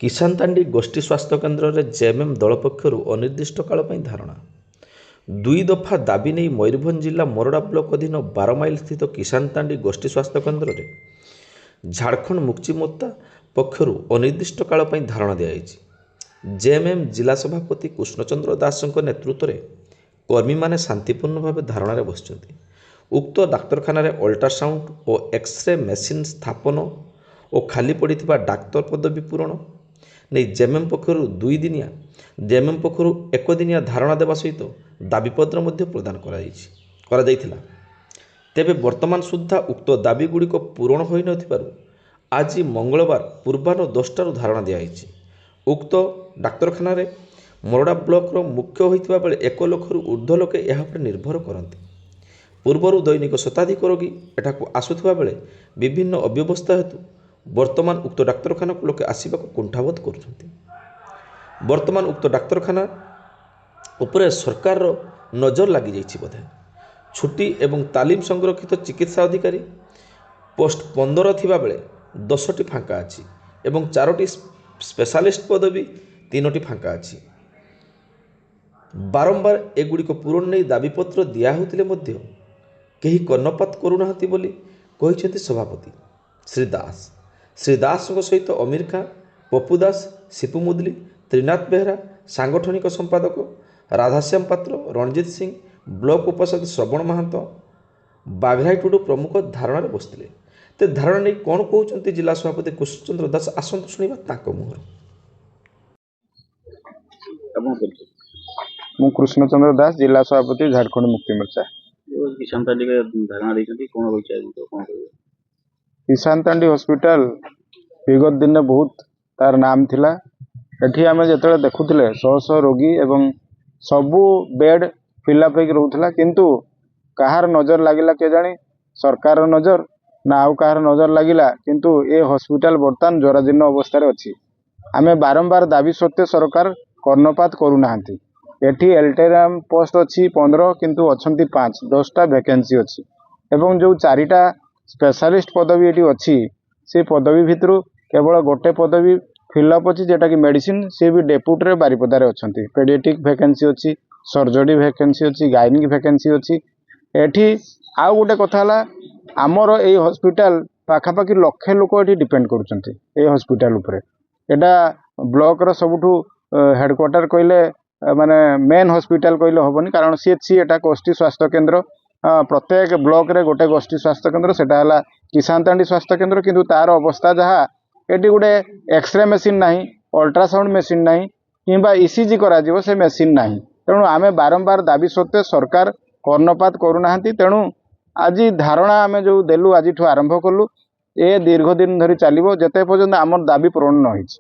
କିଷାନତାଣ୍ଡି ଗୋଷ୍ଠୀ ସ୍ୱାସ୍ଥ୍ୟକେନ୍ଦ୍ରରେ ଜେଏମ୍ଏମ୍ ଦଳ ପକ୍ଷରୁ ଅନିର୍ଦ୍ଦିଷ୍ଟ କାଳ ପାଇଁ ଧାରଣା। 2 ଦଫା ଦାବି ନେଇ ମୟୂରଭଞ୍ଜ ଜିଲ୍ଲା ମୋରଡ଼ା ବ୍ଲକ ଅଧୀନ 12 ମାଇଲ ସ୍ଥିତ କିଷାନତାଣ୍ଡି ଗୋଷ୍ଠୀ ସ୍ୱାସ୍ଥ୍ୟକେନ୍ଦ୍ରରେ ଝାଡ଼ଖଣ୍ଡ ମୁକ୍ତି ମୋର୍ଚ୍ଚା ପକ୍ଷରୁ ଅନିର୍ଦ୍ଦିଷ୍ଟ କାଳ ପାଇଁ ଧାରଣା ଦିଆଯାଇଛି। ଜେଏମ୍ଏମ୍ ଜିଲ୍ଲା ସଭାପତି କୃଷ୍ଣଚନ୍ଦ୍ର ଦାସଙ୍କ ନେତୃତ୍ୱରେ କର୍ମୀମାନେ ଶାନ୍ତିପୂର୍ଣ୍ଣ ଭାବେ ଧାରଣାରେ ବସିଛନ୍ତି। ଉକ୍ତ ଡାକ୍ତରଖାନାରେ ଅଲ୍ଟ୍ରାସାଉଣ୍ଡ ଓ ଏକ୍ସରେ ମେସିନ୍ ସ୍ଥାପନ ଓ ଖାଲି ପଡ଼ିଥିବା ଡାକ୍ତର ପଦବୀ ପୂରଣ ନେଇ ଜେଏମ୍ଏମ୍ ପକ୍ଷରୁ 1 ଦିନିଆ ଧାରଣା ଦେବା ସହିତ ଦାବିପତ୍ର ମଧ୍ୟ ପ୍ରଦାନ କରାଯାଇଥିଲା। ତେବେ ବର୍ତ୍ତମାନ ସୁଦ୍ଧା ଉକ୍ତ ଦାବିଗୁଡ଼ିକ ପୂରଣ ହୋଇନଥିବାରୁ ଆଜି ମଙ୍ଗଳବାର ପୂର୍ବାହ୍ନ 10ଟାରୁ ଧାରଣା ଦିଆଯାଇଛି। ଉକ୍ତ ଡାକ୍ତରଖାନାରେ ମୋରଡ଼ା ବ୍ଲକର ମୁଖ୍ୟ ହୋଇଥିବା ବେଳେ 1 ଲକ୍ଷରୁ ଉର୍ଦ୍ଧ୍ୱ ଲୋକେ ଏହା ଉପରେ ନିର୍ଭର କରନ୍ତି। ପୂର୍ବରୁ ଦୈନିକ ଶତାଧିକ ରୋଗୀ ଏଠାକୁ ଆସୁଥିବା ବେଳେ ବିଭିନ୍ନ ଅବ୍ୟବସ୍ଥା ହେତୁ ବର୍ତ୍ତମାନ ଉକ୍ତ ଡାକ୍ତରଖାନାକୁ ଲୋକେ ଆସିବାକୁ କୁଣ୍ଠାବୋଧ କରୁଛନ୍ତି। ବର୍ତ୍ତମାନ ଉକ୍ତ ଡାକ୍ତରଖାନା ଉପରେ ସରକାରର ନଜର ଲାଗିଯାଇଛି ବୋଧେ। ଛୁଟି ଏବଂ ତାଲିମ ସଂରକ୍ଷିତ ଚିକିତ୍ସା ଅଧିକାରୀ ପୋଷ୍ଟ 15 ଥିବା ବେଳେ 10ଟି ଫାଙ୍କା ଅଛି ଏବଂ 4ଟି ସ୍ପେଶାଲିଷ୍ଟ ପଦବୀ 3ଟି ଫାଙ୍କା ଅଛି। ବାରମ୍ବାର ଏଗୁଡ଼ିକ ପୂରଣ ନେଇ ଦାବିପତ୍ର ଦିଆହେଉଥିଲେ ମଧ୍ୟ କେହି କର୍ଣ୍ଣପାତ କରୁନାହାନ୍ତି ବୋଲି କହିଛନ୍ତି ସଭାପତି ଶ୍ରୀ ଦାସ। ଶ୍ରୀ ଦାସଙ୍କ ସହିତ ଅମିର ଖାଁ, ପପୁ ଦାସ, ସିପୁ ମୁଦଲି, ତ୍ରିନାଥ ବେହେରା, ସାଂଗଠନିକ ସମ୍ପାଦକ ରାଧାଶ୍ୟାମ ପାତ୍ର, ରଣଜିତ ସିଂ, ବ୍ଲକ ଉପାଧ୍ୟକ୍ଷ ଶ୍ରବଣ ମହାନ୍ତ, ବାଘରାଇ ଟୁଡୁ ପ୍ରମୁଖ ଧାରଣାରେ ବସିଥିଲେ। ତେ ଧାରଣା ନେଇ କ'ଣ କହୁଛନ୍ତି ଜିଲ୍ଲା ସଭାପତି କୃଷ୍ଣଚନ୍ଦ୍ର ଦାସ, ଆସନ୍ତୁ ଶୁଣିବା ତାଙ୍କ ମୁହଁରୁ। ମୁଁ କୃଷ୍ଣଚନ୍ଦ୍ର ଦାସ, ଜିଲ୍ଲା ସଭାପତି, ଝାଡ଼ଖଣ୍ଡ ମୁକ୍ତି ମୋର୍ଚ୍ଚା। କିଷାନତାଣ୍ଡି ହସ୍ପିଟାଲ ବିଗତ ଦିନେ ବହୁତ ତାର ନାମ ଥିଲା। ଏଠି ଆମେ ଯେତେବେଳେ ଦେଖୁଥିଲେ ଶହ ଶହ ରୋଗୀ ଏବଂ ସବୁ ବେଡ୍ ଫିଲ୍ଅପ୍ ହେଇକି ରହୁଥିଲା, କିନ୍ତୁ କାହାର ନଜର ଲାଗିଲା କେଜାଣି, ସରକାରର ନଜର ନା ଆଉ କାହାର ନଜର ଲାଗିଲା, କିନ୍ତୁ ଏ ହସ୍ପିଟାଲ ବର୍ତ୍ତମାନ ଜରାଜୀର୍ଣ୍ଣ ଅବସ୍ଥାରେ ଅଛି। ଆମେ ବାରମ୍ବାର ଦାବି ସତ୍ତ୍ୱେ ସରକାର କର୍ଣ୍ଣପାତ କରୁନାହାନ୍ତି। ଏଠି ଏଲ୍ଟେରାମ୍ ପୋଷ୍ଟ ଅଛି 15, କିନ୍ତୁ ଅଛନ୍ତି 5, 10ଟା ଭ୍ୟାକେନ୍ସି ଅଛି ଏବଂ ଯେଉଁ 4ଟା ସ୍ପେଶାଲିଷ୍ଟ ପଦବୀ ଏଠି ଅଛି, ସେ ପଦବୀ ଭିତରୁ କେବଳ ଗୋଟେ ପଦବୀ ଫିଲ୍ଅପ୍ ଅଛି, ଯେଉଁଟାକି ମେଡ଼ିସିନ, ସେ ବି ଡେପୁଟିରେ ବାରିପଦାରେ ଅଛନ୍ତି। ପେଡ଼ିଆଟ୍ରିକ୍ ଭ୍ୟାକେନ୍ସି ଅଛି, ସର୍ଜରୀ ଭ୍ୟାକେନ୍ସି ଅଛି, ଗାଇନିକ୍ ଭ୍ୟାକେନ୍ସି ଅଛି। ଏଠି ଆଉ ଗୋଟେ କଥା ହେଲା, ଆମର ଏଇ ହସ୍ପିଟାଲ ପାଖାପାଖି 1,00,000 ଲୋକ ଏଠି ଡିପେଣ୍ଡ କରୁଛନ୍ତି ଏଇ ହସ୍ପିଟାଲ ଉପରେ। ଏଇଟା ବ୍ଲକର ସବୁଠୁ ହେଡ଼କ୍ୱାର୍ଟର କହିଲେ, ମାନେ ମେନ୍ ହସ୍ପିଟାଲ କହିଲେ ହେବନି, କାରଣ ସିଏଚ୍ସି ଏଟା ଗୋଷ୍ଠୀ ସ୍ୱାସ୍ଥ୍ୟକେନ୍ଦ୍ର। ପ୍ରତ୍ୟେକ ବ୍ଲକରେ ଗୋଟେ ଗୋଷ୍ଠୀ ସ୍ୱାସ୍ଥ୍ୟକେନ୍ଦ୍ର, ସେଟା ହେଲା କିଷାନତାଣ୍ଡି ସ୍ୱାସ୍ଥ୍ୟକେନ୍ଦ୍ର। କିନ୍ତୁ ତାର ଅବସ୍ଥା ଯାହା, ଏଠି ଗୋଟେ ଏକ୍ସରେ ମେସିନ୍ ନାହିଁ, ଅଲ୍ଟ୍ରାସାଉଣ୍ଡ ମେସିନ୍ ନାହିଁ, କିମ୍ବା ଇସିଜି କରାଯିବ ସେ ମେସିନ୍ ନାହିଁ। ତେଣୁ ଆମେ ବାରମ୍ବାର ଦାବି ସତ୍ତ୍ୱେ ସରକାର କର୍ଣ୍ଣପାତ କରୁନାହାନ୍ତି। ତେଣୁ ଆଜି ଧାରଣା ଆମେ ଯେଉଁ ଦେଲୁ, ଆଜିଠୁ ଆରମ୍ଭ କଲୁ, ଏ ଦୀର୍ଘ ଦିନ ଧରି ଚାଲିବ ଯେତେ ପର୍ଯ୍ୟନ୍ତ ଆମର ଦାବି ପୂରଣ ନ ହେଇଛି।